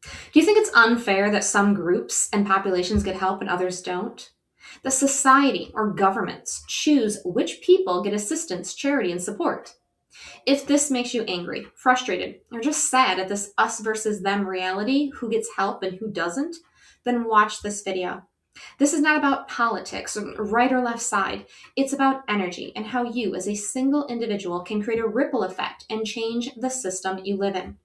Do you think it's unfair that some groups and populations get help and others don't? The society or governments choose which people get assistance, charity, and support. If this makes you angry, frustrated, or just sad at this us versus them reality, who gets help and who doesn't, then watch this video. This is not about politics or right or left side. It's about energy and how you, as a single individual, can create a ripple effect and change the system you live in.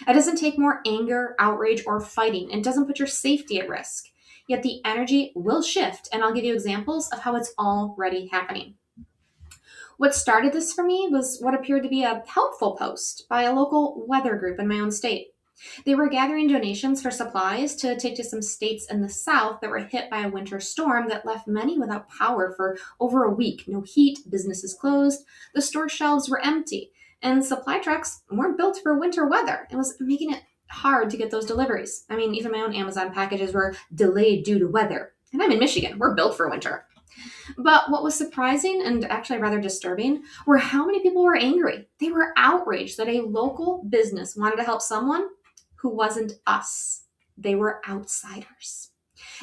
It doesn't take more anger, outrage, or fighting, and doesn't put your safety at risk. Yet the energy will shift, and I'll give you examples of how it's already happening. What started this for me was what appeared to be a helpful post by a local weather group in my own state. They were gathering donations for supplies to take to some states in the south that were hit by a winter storm that left many without power for over a week. No heat, businesses closed, the store shelves were empty, and supply trucks weren't built for winter weather. It was making it hard to get those deliveries. I mean, even my own Amazon packages were delayed due to weather. And I'm in Michigan. We're built for winter. But what was surprising and actually rather disturbing were how many people were angry. They were outraged that a local business wanted to help someone who wasn't us. They were outsiders.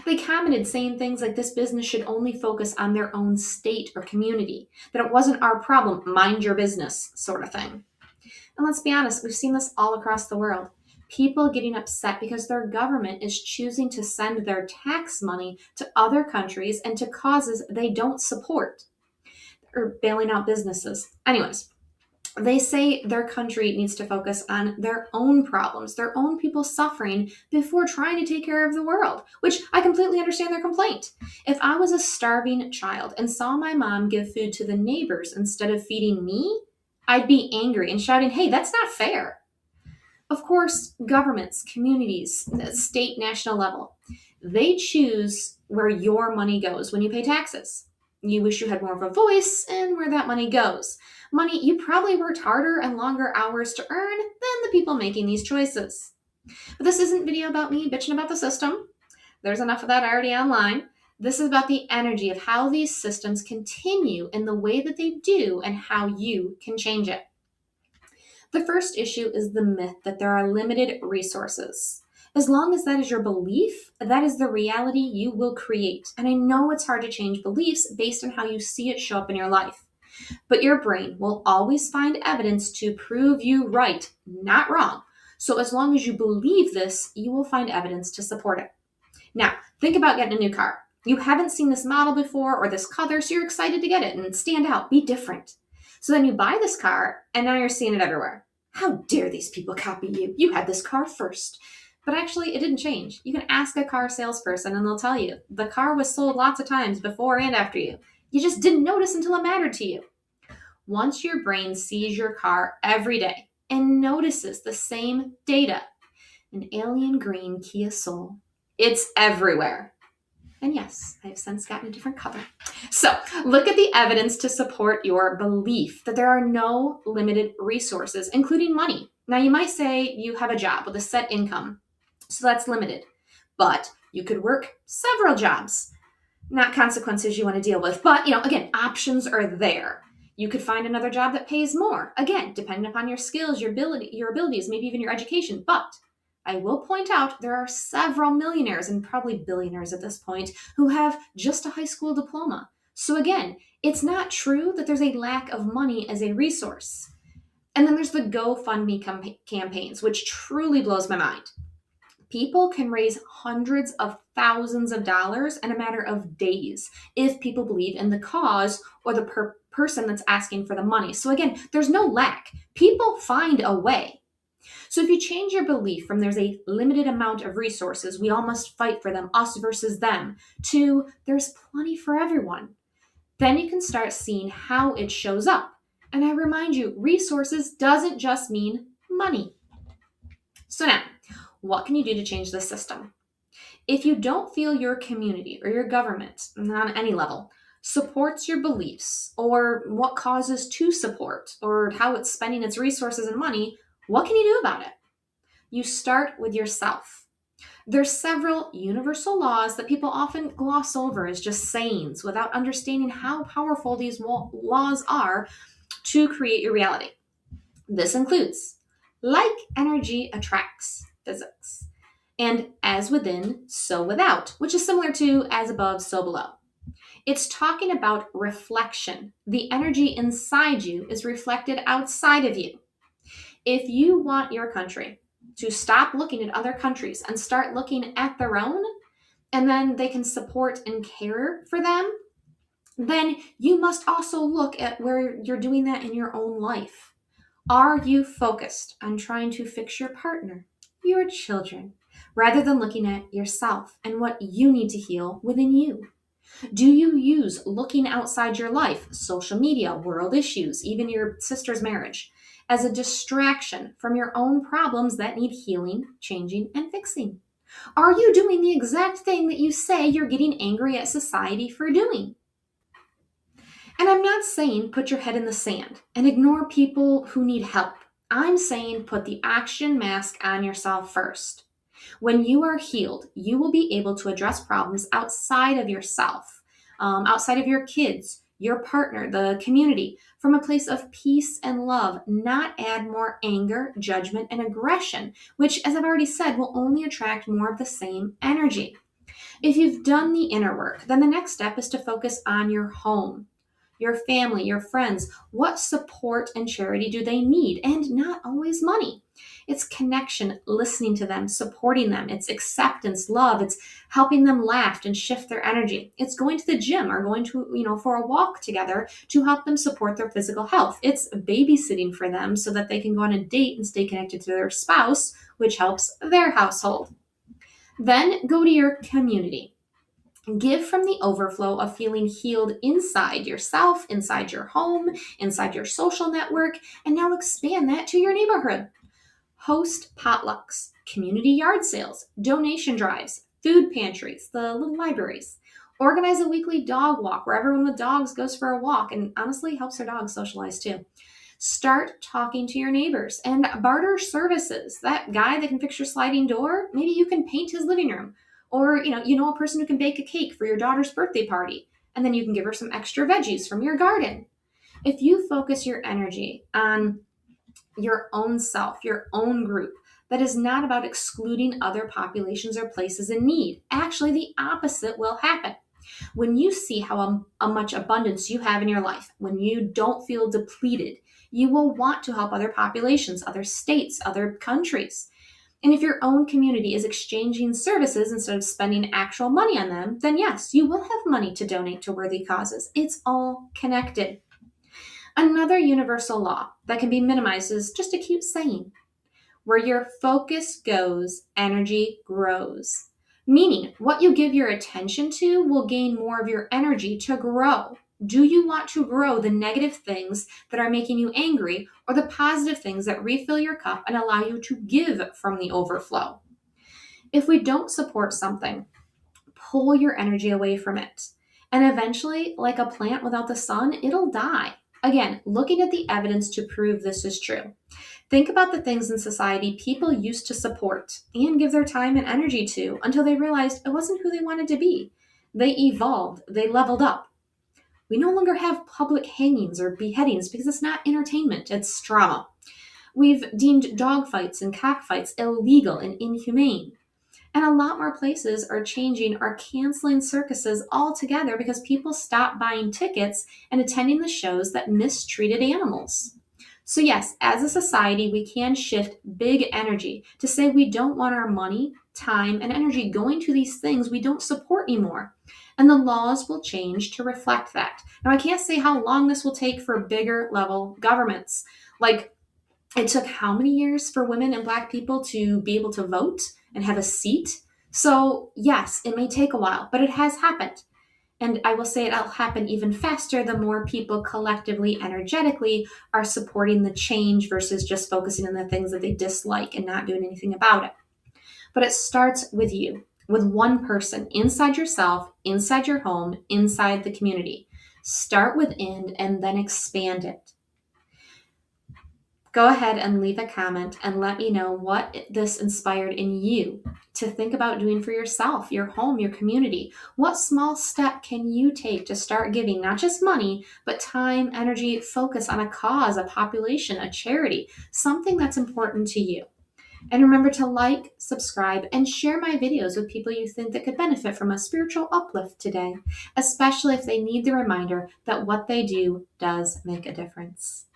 They commented saying things like this business should only focus on their own state or community, that it wasn't our problem, mind your business, sort of thing. And let's be honest, we've seen this all across the world. People getting upset because their government is choosing to send their tax money to other countries and to causes they don't support, or bailing out businesses. Anyways, they say their country needs to focus on their own problems, their own people suffering before trying to take care of the world, which I completely understand their complaint. If I was a starving child and saw my mom give food to the neighbors instead of feeding me, I'd be angry and shouting, hey, that's not fair. Of course, governments, communities, state, national level, they choose where your money goes when you pay taxes. You wish you had more of a voice in where that money goes. Money you probably worked harder and longer hours to earn than the people making these choices. But this isn't a video about me bitching about the system. There's enough of that already online. This is about the energy of how these systems continue in the way that they do and how you can change it. The first issue is the myth that there are limited resources. As long as that is your belief, that is the reality you will create. And I know it's hard to change beliefs based on how you see it show up in your life. But your brain will always find evidence to prove you right, not wrong. So as long as you believe this, you will find evidence to support it. Now, think about getting a new car. You haven't seen this model before or this color, so you're excited to get it and stand out, be different. So then you buy this car, and now you're seeing it everywhere. How dare these people copy you? You had this car first. But actually, it didn't change. You can ask a car salesperson, and they'll tell you the car was sold lots of times before and after you. You just didn't notice until it mattered to you. Once your brain sees your car every day and notices the same data, an alien green Kia Soul, it's everywhere. And yes, I have since gotten a different color. So look at the evidence to support your belief that there are no limited resources, including money. Now you might say you have a job with a set income, so that's limited. But you could work several jobs. Not consequences you want to deal with, but again, options are there. You could find another job that pays more. Again, depending upon your skills, your abilities, maybe even your education. But I will point out there are several millionaires and probably billionaires at this point who have just a high school diploma. So again, it's not true that there's a lack of money as a resource. And then there's the GoFundMe campaigns, which truly blows my mind. People can raise hundreds of thousands of dollars in a matter of days if people believe in the cause or the person that's asking for the money. So again, there's no lack. People find a way. So if you change your belief from there's a limited amount of resources, we all must fight for them, us versus them, to there's plenty for everyone, then you can start seeing how it shows up. And I remind you, resources doesn't just mean money. So now, what can you do to change the system? If you don't feel your community or your government, on any level, supports your beliefs or what causes to support or how it's spending its resources and money, what can you do about it? You start with yourself. There's several universal laws that people often gloss over as just sayings without understanding how powerful these laws are to create your reality. This includes like energy attracts physics. and as within, so without, which is similar to as above, so below. It's talking about reflection. The energy inside you is reflected outside of you. If you want your country to stop looking at other countries and start looking at their own, and then they can support and care for them, then you must also look at where you're doing that in your own life. Are you focused on trying to fix your partner, your children, rather than looking at yourself and what you need to heal within you? Do you use looking outside your life, social media, world issues, even your sister's marriage, as a distraction from your own problems that need healing, changing, and fixing? Are you doing the exact thing that you say you're getting angry at society for doing? And I'm not saying put your head in the sand and ignore people who need help. I'm saying put the oxygen mask on yourself first. When you are healed, you will be able to address problems outside of yourself, outside of your kids, your partner, the community, from a place of peace and love, not add more anger, judgment, and aggression, which, as I've already said, will only attract more of the same energy. If you've done the inner work, then the next step is to focus on your home, your family, your friends. What support and charity do they need? And not always money. It's connection, listening to them, supporting them. It's acceptance, love. It's helping them laugh and shift their energy. It's going to the gym or going to, for a walk together to help them support their physical health. It's babysitting for them so that they can go on a date and stay connected to their spouse, which helps their household. Then go to your community. Give from the overflow of feeling healed inside yourself, inside your home, inside your social network, and now expand that to your neighborhood. Host potlucks, community yard sales, donation drives, food pantries, the little libraries. Organize a weekly dog walk where everyone with dogs goes for a walk and honestly helps their dogs socialize too. Start talking to your neighbors and barter services. That guy that can fix your sliding door, maybe you can paint his living room. Or, a person who can bake a cake for your daughter's birthday party, and then you can give her some extra veggies from your garden. If you focus your energy on your own self, your own group, that is not about excluding other populations or places in need. Actually, the opposite will happen. When you see how much abundance you have in your life, when you don't feel depleted, you will want to help other populations, other states, other countries. And if your own community is exchanging services instead of spending actual money on them, then yes, you will have money to donate to worthy causes. It's all connected. Another universal law that can be minimized is just a cute saying. Where your focus goes, energy grows. Meaning, what you give your attention to will gain more of your energy to grow. Do you want to grow the negative things that are making you angry or the positive things that refill your cup and allow you to give from the overflow? If we don't support something, pull your energy away from it. And eventually, like a plant without the sun, it'll die. Again, looking at the evidence to prove this is true. Think about the things in society people used to support and give their time and energy to until they realized it wasn't who they wanted to be. They evolved, they leveled up. We no longer have public hangings or beheadings because it's not entertainment, it's drama. We've deemed dogfights and cockfights illegal and inhumane. And a lot more places are changing or canceling circuses altogether because people stop buying tickets and attending the shows that mistreated animals. So yes, as a society, we can shift big energy to say we don't want our money, time, and energy going to these things we don't support anymore. And the laws will change to reflect that. Now, I can't say how long this will take for bigger level governments. Like, it took how many years for women and Black people to be able to vote and have a seat? So yes, it may take a while, but it has happened. And I will say it'll happen even faster the more people collectively, energetically are supporting the change versus just focusing on the things that they dislike and not doing anything about it. But it starts with you, with one person inside yourself, inside your home, inside the community. Start within and then expand it. Go ahead and leave a comment and let me know what this inspired in you to think about doing for yourself, your home, your community. What small step can you take to start giving not just money, but time, energy, focus on a cause, a population, a charity, something that's important to you? And remember to like, subscribe, and share my videos with people you think that could benefit from a spiritual uplift today, especially if they need the reminder that what they do does make a difference.